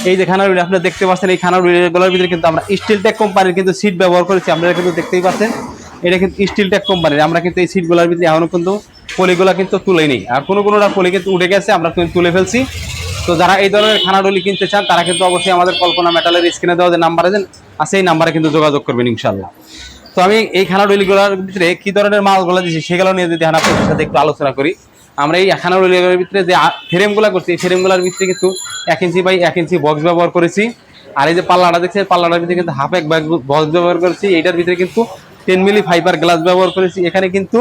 এই যে খানারুলি আপনারা দেখতে পাচ্ছেন, এই খানারুলিগুলোর ভিতরে কিন্তু আমরা স্টিলটেক কোম্পানির কিন্তু সিট ব্যবহার করেছি। আপনারা কিন্তু দেখতেই পাচ্ছেন এটা কিন্তু স্টিলটেক কোম্পানির। আমরা কিন্তু এই সিটগুলোর ভিতরে এখনো কিন্তু পলিগুলো কিন্তু তুলে নিই, আর কোনোটা পলি কিন্তু উঠে গেছে, আমরা কিন্তু তুলে ফেলছি। তো যারা এই ধরনের খানারুলি কিনতে চান তারা কিন্তু অবশ্যই আমাদের কল্পনা মেটালের স্ক্রিনে দেওয়া যে নাম্বার আছে এই নাম্বারে কিন্তু যোগাযোগ করবেন ইনশাল্লাহ। তো আমি এই খানারুলিগুলোর ভিতরে কি ধরনের মালগুলো দিচ্ছি সেগুলো নিয়ে যদি আপনাদের সাথে একটু আলোচনা করি। আমরা এই খানারুলিগুলোর ভিতরে যে ফ্রেমগুলো করছি, এই ফ্রেমগুলোর ভিতরে কিন্তু 1 ইঞ্চি বাই 1 ইঞ্চি বক্স ব্যবহার করেছি। আর এই যে পাল্লাটা দেখছেন, পাল্লাটার ভিতরে কিন্তু হাফ এক বক্স ব্যবহার করেছি। এইটার ভিতরে কিন্তু 10 মিলি ফাইবার গ্লাস ব্যবহার করেছি। এখানে কিন্তু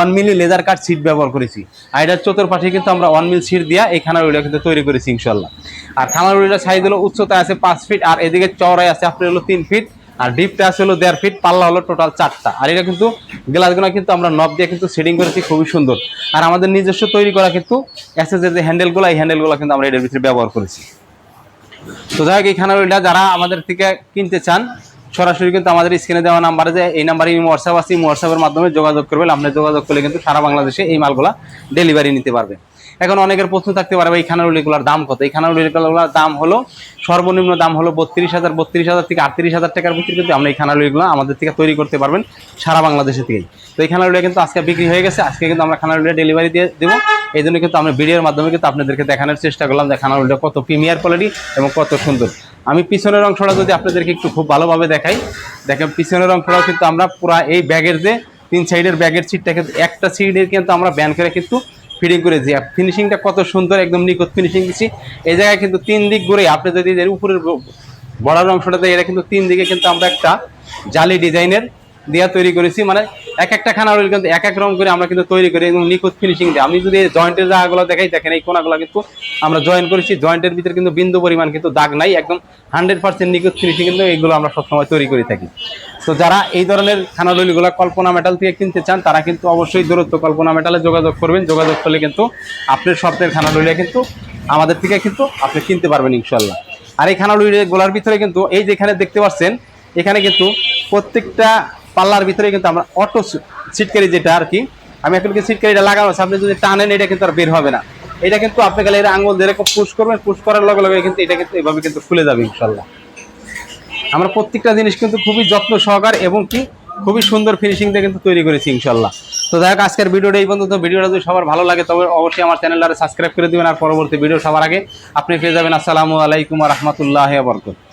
1 মিলি লেজার কাট সিট ব্যবহার করেছি। আর এটার চতুর্পাশে কিন্তু আমরা 1 মিলি সিট দিয়া এই খানারুলিটা কিন্তু তৈরি করেছি ইনশাল্লাহ। আর খানারুলিটার সাইজ হলো উচ্চতা আছে 5 ফিট, আর এদিকে চওড়ায় আছে আপনার হলো 3 ফিট, আর ডিপটা আছে হলো 1.5 ফিট, পাল্লা হলো টোটাল 4টা। আর এটা কিন্তু গ্লাসগুলো কিন্তু আমরা নব দিয়ে কিন্তু সেটিং করেছি, খুবই সুন্দর। আর আমাদের নিজস্ব তৈরি করা কিন্তু এসএসের যে হ্যান্ডেলগুলো, এই হ্যান্ডেলগুলো কিন্তু আমরা এটার ভিতরে ব্যবহার করেছি। তো যাই হোক, এই খানারুলিটা যারা আমাদের থেকে কিনতে চান সরাসরি কিন্তু আমাদের স্ক্রিনে দেওয়া নাম্বারে, যে এই নাম্বারে হোয়াটসঅ্যাপ আছে, হোয়াটসঅ্যাপের মাধ্যমে যোগাযোগ করবেন। আপনি যোগাযোগ করলে কিন্তু সারা বাংলাদেশে এই মালগুলা ডেলিভারি নিতে পারবে। এখন অনেকের প্রশ্ন থাকতে পারবে এই খানারুলিগুলোর দাম কত। এই খানারুলিগুলোর দাম হলো সর্বনিম্ন দাম হলো 32,000 থেকে 38,000 টাকার ভিতরে কিন্তু আমরা এই খানারুলিগুলো আমাদের থেকে তৈরি করতে পারবেন সারা বাংলাদেশে থেকেই। তো এই খানারুলিটা কিন্তু আজকে বিক্রি হয়ে গেছে, আজকে কিন্তু আমরা খানারুলিটা ডেলিভারি দিয়ে দেবো। এই জন্য কিন্তু আমরা ভিডিওর মাধ্যমে কিন্তু আপনাদেরকে দেখানোর চেষ্টা করলাম যে খানারুলিটা কত প্রিমিয়ার কোয়ালিটি এবং কত সুন্দর। আমি পিছনের অংশটা যদি আপনাদেরকে একটু খুব ভালোভাবে দেখাই, দেখেন পিছনের অংশটাও কিন্তু আমরা পুরা এই ব্যাগের যে 3 সাইডের ব্যাগের সিটটা কিন্তু একটা সিটের কিন্তু আমরা ব্যান করে কিন্তু ফিটিং করেছি। আর ফিনিশিংটা কত সুন্দর, একদম নিখুঁত ফিনিশিং দিচ্ছি। এই জায়গায় কিন্তু 3 দিক ঘুরে আপনি যদি এর উপরের বড়ার অংশটাতে এটা কিন্তু 3 দিকে কিন্তু আমরা একটা জালি ডিজাইনের দিয়া তৈরি করেছি। মানে এক একটা খানারুলি কিন্তু এক এক রকম করে আমরা কিন্তু তৈরি করি এবং নিখুঁত ফিনিশিং দিয়ে। আমি যদি জয়েন্টের জায়গাগুলো দেখাই, দেখেন এই কোনাগুলো কিন্তু আমরা জয়েন্ট করেছি। জয়েন্টের ভিতরে কিন্তু বিন্দু পরিমাণ কিন্তু দাগ নাই, একদম 100% নিখুঁত ফিনিশিং কিন্তু এইগুলো আমরা সবসময় তৈরি করে থাকি। তো যারা এই ধরনের খানারুলিগুলো কল্পনা মেটাল থেকে কিনতে চান তারা কিন্তু অবশ্যই দূরত্ব কল্পনা মেটালে যোগাযোগ করবেন। যোগাযোগ করলে কিন্তু আপনার স্বপ্নের খানারুলি কিন্তু আমাদের থেকে কিন্তু আপনি কিনতে পারবেন ইনশাল্লাহ। আর এই খানারুলিগুলোর ভিতরে কিন্তু এই যেখানে দেখতে পাচ্ছেন, এখানে কিন্তু প্রত্যেকটা পাল্লার ভিতরে কিন্তু আমরা অটো সিটকারি, যেটা আর কি আমি এখন সিটকারিটা লাগানো আছে, আপনি যদি টানেন এটা কিন্তু আর বের হবে না। এটা কিন্তু আপনি গেলে এর আঙুল যেরকম পুশ করবেন, পুশ করার লগে লগে কিন্তু এটা কিন্তু এভাবে কিন্তু খুলে যাবে ইনশাল্লাহ। আমরা প্রত্যেকটা জিনিস কিন্তু খুবই যত্ন সহকার এবং কি খুবই সুন্দর ফিনিশিং দিয়ে কিন্তু তৈরি করেছি ইনশাল্লাহ। তো যাই হোক, আজকের ভিডিওটা এই পর্যন্ত। ভিডিওটা যদি সবার ভালো লাগে তবে অবশ্যই আমার চ্যানেলটা সাবস্ক্রাইব করে দিবেন, আর পরবর্তী ভিডিও সবার আগে আপনি পেয়ে যাবেন। আসসালামু আলাইকুম ওয়া রাহমাতুল্লাহি ওয়া বারাকাতুহু।